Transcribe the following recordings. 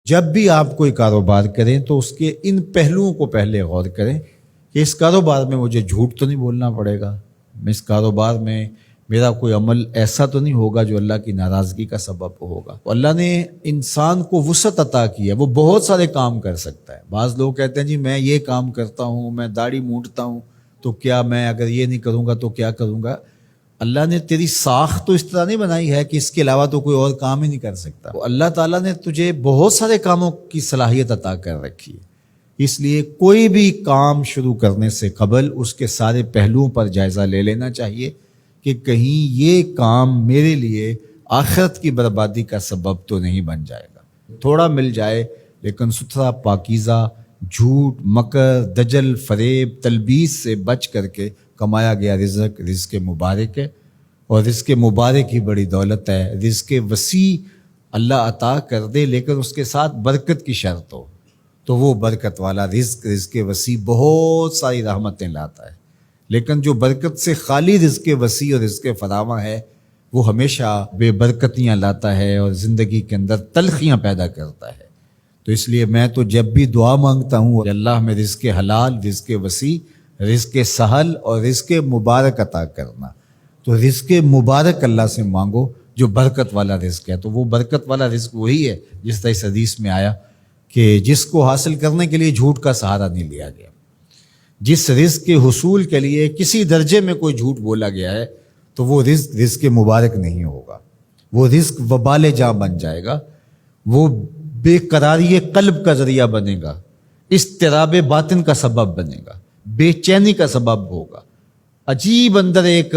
جب بھی آپ کوئی کاروبار کریں تو اس کے ان پہلوؤں کو پہلے غور کریں کہ اس کاروبار میں مجھے جھوٹ تو نہیں بولنا پڑے گا، اس کاروبار میں میرا کوئی عمل ایسا تو نہیں ہوگا جو اللہ کی ناراضگی کا سبب ہوگا۔ اللہ نے انسان کو وسعت عطا کی ہے، وہ بہت سارے کام کر سکتا ہے۔ بعض لوگ کہتے ہیں جی میں یہ کام کرتا ہوں، میں داڑھی مونڈتا ہوں، تو کیا میں اگر یہ نہیں کروں گا تو کیا کروں گا؟ اللہ نے تیری ساخت تو اس طرح نہیں بنائی ہے کہ اس کے علاوہ تو کوئی اور کام ہی نہیں کر سکتا۔ اللہ تعالیٰ نے تجھے بہت سارے کاموں کی صلاحیت عطا کر رکھی ہے، اس لیے کوئی بھی کام شروع کرنے سے قبل اس کے سارے پہلوؤں پر جائزہ لے لینا چاہیے کہ کہیں یہ کام میرے لیے آخرت کی بربادی کا سبب تو نہیں بن جائے گا۔ تھوڑا مل جائے لیکن ستھرا، پاکیزہ، جھوٹ، مکر، دجل، فریب، تلبیس سے بچ کر کے کمایا گیا رزق مبارک ہے، اور رزق مبارک ہی بڑی دولت ہے۔ رزق وسیع اللہ عطا کر دے لیکن اس کے ساتھ برکت کی شرط ہو، تو وہ برکت والا رزق وسیع بہت ساری رحمتیں لاتا ہے، لیکن جو برکت سے خالی رزق وسیع اور رزق فراواں ہے وہ ہمیشہ بے برکتیاں لاتا ہے اور زندگی کے اندر تلخیاں پیدا کرتا ہے۔ تو اس لیے میں تو جب بھی دعا مانگتا ہوں کہ اللہ میں رزق حلال، رزق وسیع، رزق سہل اور رزق مبارک عطا کرنا، تو رزق مبارک اللہ سے مانگو جو برکت والا رزق ہے۔ تو وہ برکت والا رزق وہی ہے جس طرح اس حدیث میں آیا کہ جس کو حاصل کرنے کے لیے جھوٹ کا سہارا نہیں لیا گیا، جس رزق کے حصول کے لیے کسی درجے میں کوئی جھوٹ بولا گیا ہے تو وہ رزق مبارک نہیں ہوگا، وہ رزق وبال جاں بن جائے گا، وہ بے قراری قلب کا ذریعہ بنے گا، اضطراب باطن کا سبب بنے گا، بے چینی کا سبب ہوگا، عجیب اندر ایک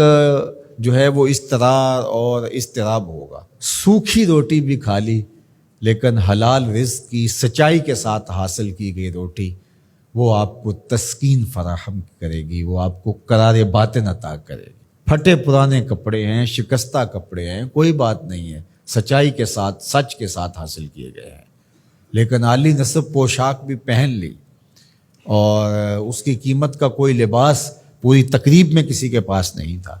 جو ہے وہ اضطرار اور اضطراب ہوگا۔ سوکھی روٹی بھی کھا لی لیکن حلال رزق کی سچائی کے ساتھ حاصل کی گئی روٹی وہ آپ کو تسکین فراہم کرے گی، وہ آپ کو قرار باطن عطا کرے گی۔ پھٹے پرانے کپڑے ہیں، شکستہ کپڑے ہیں، کوئی بات نہیں ہے، سچائی کے ساتھ، سچ کے ساتھ حاصل کیے گئے ہیں، لیکن عالی نصب پوشاک بھی پہن لی اور اس کی قیمت کا کوئی لباس پوری تقریب میں کسی کے پاس نہیں تھا،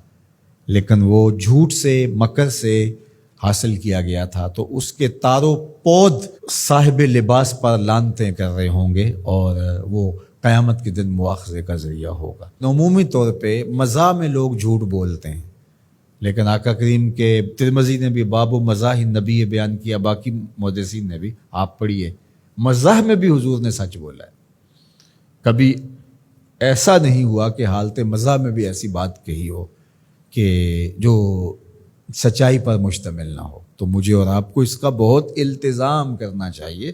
لیکن وہ جھوٹ سے، مکر سے حاصل کیا گیا تھا، تو اس کے تار و پود صاحب لباس پر لعنتیں کر رہے ہوں گے اور وہ قیامت کے دن مواخذے کا ذریعہ ہوگا۔ عمومی طور پہ مزاح میں لوگ جھوٹ بولتے ہیں، لیکن آقا کریم کے ترمذی نے بھی باب و مزاح النبی بیان کیا، باقی محدثین نے بھی، آپ پڑھیے، مزاح میں بھی حضور نے سچ بولا ہے۔ کبھی ایسا نہیں ہوا کہ حالت مزاح میں بھی ایسی بات کہی ہو کہ جو سچائی پر مشتمل نہ ہو۔ تو مجھے اور آپ کو اس کا بہت التزام کرنا چاہیے،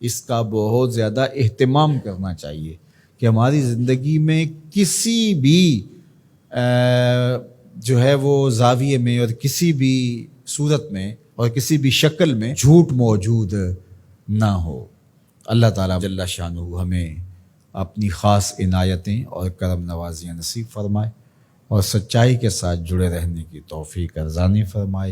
اس کا بہت زیادہ اہتمام کرنا چاہیے کہ ہماری زندگی میں کسی بھی جو ہے وہ زاویے میں اور کسی بھی صورت میں اور کسی بھی شکل میں جھوٹ موجود نہ ہو۔ اللہ تعالیٰ جل شانہ ہمیں اپنی خاص عنایتیں اور کرم نوازیاں نصیب فرمائے اور سچائی کے ساتھ جڑے رہنے کی توفیق ارزانی فرمائے۔